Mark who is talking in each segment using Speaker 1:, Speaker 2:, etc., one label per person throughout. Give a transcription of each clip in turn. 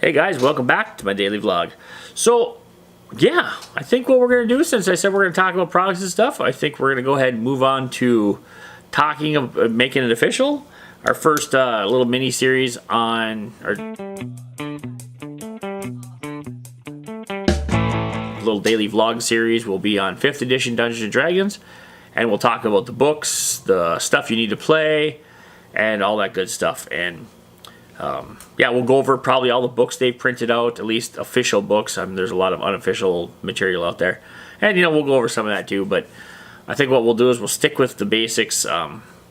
Speaker 1: Hey guys, welcome back to my daily vlog. So, yeah, I think what we're going to do, since I said we're going to talk about products and stuff, I think we're going to go ahead and move on to talking of making it official. Our first little mini series on our little daily vlog series will be on 5th edition Dungeons & Dragons, and we'll talk about the books, the stuff you need to play, and all that good stuff. And yeah, we'll go over probably all the books they've printed out, at least official books. I mean, there's a lot of unofficial material out there. And, we'll go over some of that too. But I think what we'll do is we'll stick with the basics.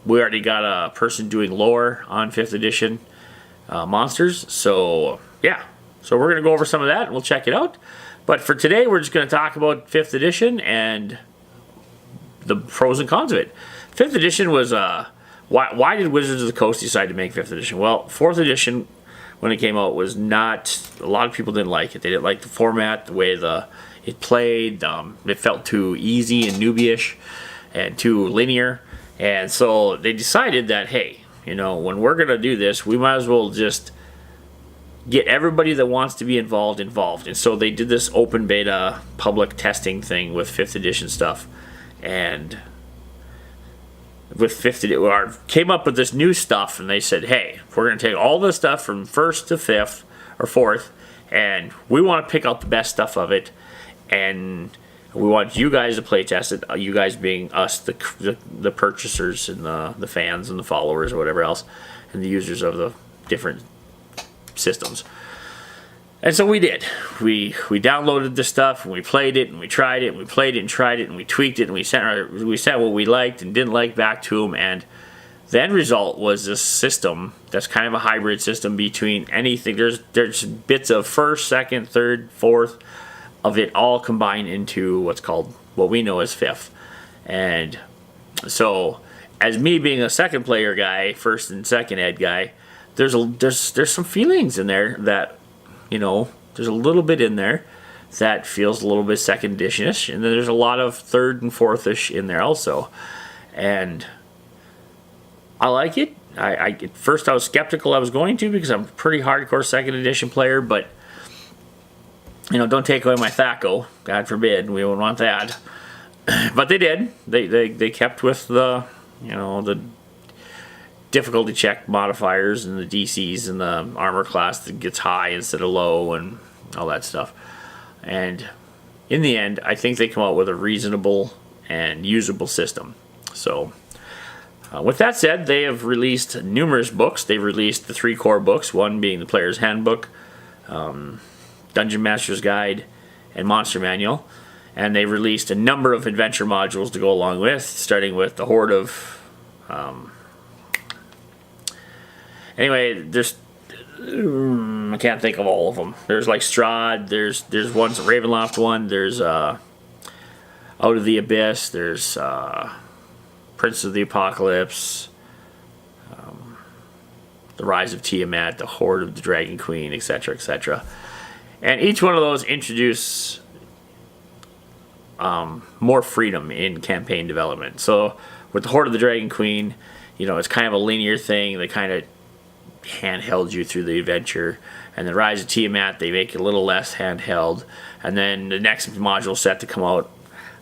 Speaker 1: We already got a person doing lore on 5th edition monsters. So, yeah. So we're going to go over some of that and we'll check it out. But for today, we're just going to talk about 5th edition and the pros and cons of it. 5th edition was... Why did Wizards of the Coast decide to make 5th edition? Well, 4th edition, when it came out, was not... A lot of people didn't like it. They didn't like the format, the way it played. It felt too easy and newbie-ish and too linear. And so they decided that, hey, when we're going to do this, we might as well just get everybody that wants to be involved. And so they did this open beta public testing thing with 5th edition stuff. And... with 5th, came up with this new stuff, and they said, hey, we're going to take all the stuff from 1st to 5th or 4th, and we want to pick out the best stuff of it, and we want you guys to play test it, you guys being us, the purchasers and the fans and the followers or whatever else, and the users of the different systems. And so we did. We downloaded the stuff, and we played it, and we tried it, and we played it, and tried it, and we tweaked it, and we sent what we liked and didn't like back to them, and the end result was this system that's kind of a hybrid system between anything. There's bits of 1st, 2nd, 3rd, 4th of it all combined into what we know as 5th. And so, as me being a 2nd player guy, 1st and 2nd ed guy, there's some feelings in there that, there's a little bit in there that feels a little bit 2nd edition-ish, and then there's a lot of 3rd and 4th-ish in there also. And I like it. At first I was skeptical I was going to, because I'm a pretty hardcore 2nd edition player, but don't take away my THACO, God forbid, we wouldn't want that. But they did. They kept with the difficulty check modifiers and the DCs and the armor class that gets high instead of low and all that stuff. And in the end, I think they come out with a reasonable and usable system. So with that said, they have released numerous books. They've released the 3 core books, one being the Player's Handbook, Dungeon Master's Guide, and Monster Manual. And they released a number of adventure modules to go along with, starting with the Horde of... Anyway, I can't think of all of them. There's like Strahd, there's one's a Ravenloft one, there's Out of the Abyss, there's Prince of the Apocalypse, The Rise of Tiamat, The Horde of the Dragon Queen, etc., etc. And each one of those introduce more freedom in campaign development. So with the Horde of the Dragon Queen, it's kind of a linear thing. They kind of handheld you through the adventure, and the Rise of Tiamat, they make it a little less handheld, and then the next module set to come out,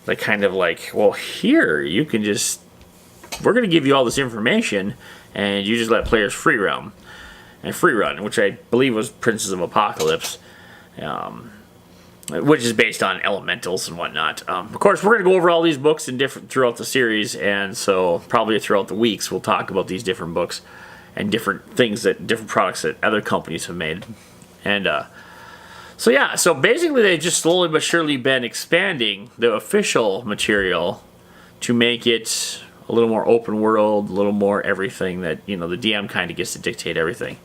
Speaker 1: they kind of well, here you can we're going to give you all this information, and you just let players free run, which I believe was Princes of Apocalypse, which is based on elementals and whatnot. Of course, we're going to go over all these books throughout the series, and so probably throughout the weeks we'll talk about these different books and different products that other companies have made. And so basically they've just slowly but surely been expanding the official material to make it a little more open world, a little more everything that, the DM kind of gets to dictate everything.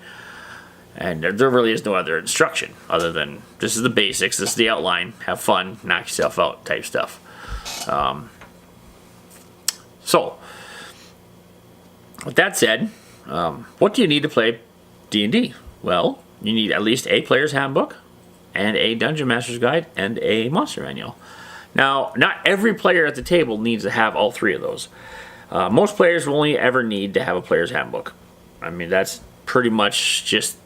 Speaker 1: And there really is no other instruction other than, this is the basics, this is the outline, have fun, knock yourself out type stuff. So, with that said, what do you need to play D&D? Well, you need at least a Player's Handbook, and a Dungeon Master's Guide, and a Monster Manual. Now, not every player at the table needs to have all 3 of those. Most players will only ever need to have a Player's Handbook. I mean, that's pretty much just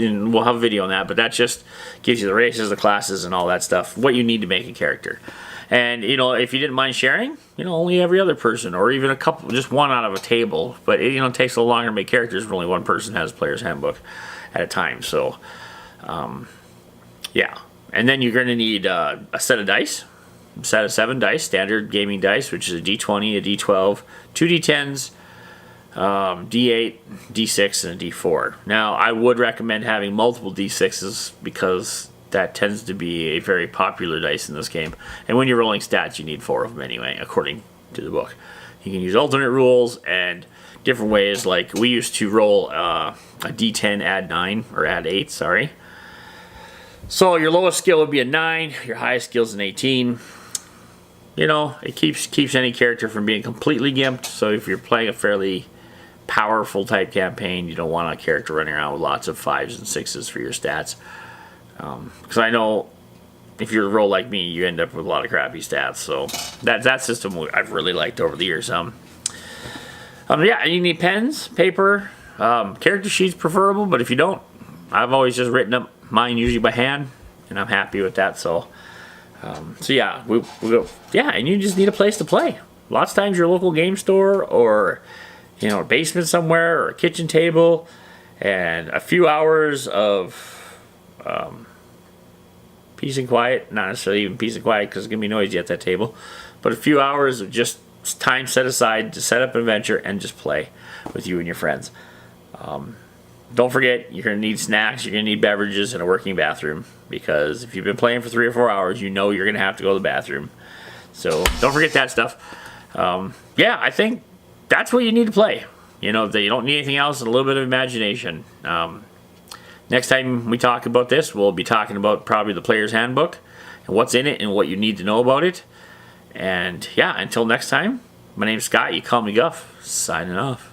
Speaker 1: and we'll have a video on that, but that just gives you the races, the classes, and all that stuff, what you need to make a character. And, you know, if you didn't mind sharing, you know, only every other person, or even a couple, just one out of a table. But, you know, it takes a little longer to make characters if only one person has a player's handbook at a time. So, yeah. And then you're going to need a set of dice, a set of 7 dice, standard gaming dice, which is a D20, a D12, 2 D10s, D8, D6, and a D4. Now, I would recommend having multiple D6s because that tends to be a very popular dice in this game. And when you're rolling stats, you need 4 of them anyway, according to the book. You can use alternate rules and different ways. Like, we used to roll a D10 add 9, or add 8, sorry. So your lowest skill would be a 9, your highest skill is an 18. You know, it keeps any character from being completely gimped. So if you're playing a fairly powerful type campaign, you don't want a character running around with lots of 5s and 6s for your stats. Because I know if you're a roll like me, you end up with a lot of crappy stats. So that system I've really liked over the years. Yeah, you need pens, paper, character sheets preferable. But if you don't, I've always just written up mine usually by hand, and I'm happy with that. So yeah, we go. Yeah, and you just need a place to play. Lots of times your local game store, or you know, a basement somewhere, or a kitchen table, and a few hours of peace and quiet. Not necessarily even peace and quiet because it's going to be noisy at that table, but a few hours of just time set aside to set up an adventure and just play with you and your friends. Don't forget, you're going to need snacks, you're going to need beverages, and a working bathroom, because if you've been playing for 3 or 4 hours, you know you're going to have to go to the bathroom. So don't forget that stuff. Yeah, I think that's what you need to play. You know, you don't need anything else and a little bit of imagination. Next time we talk about this, we'll be talking about probably the player's handbook and what's in it and what you need to know about it. And yeah, until next time, my name's Scott. You call me Guff. Signing off.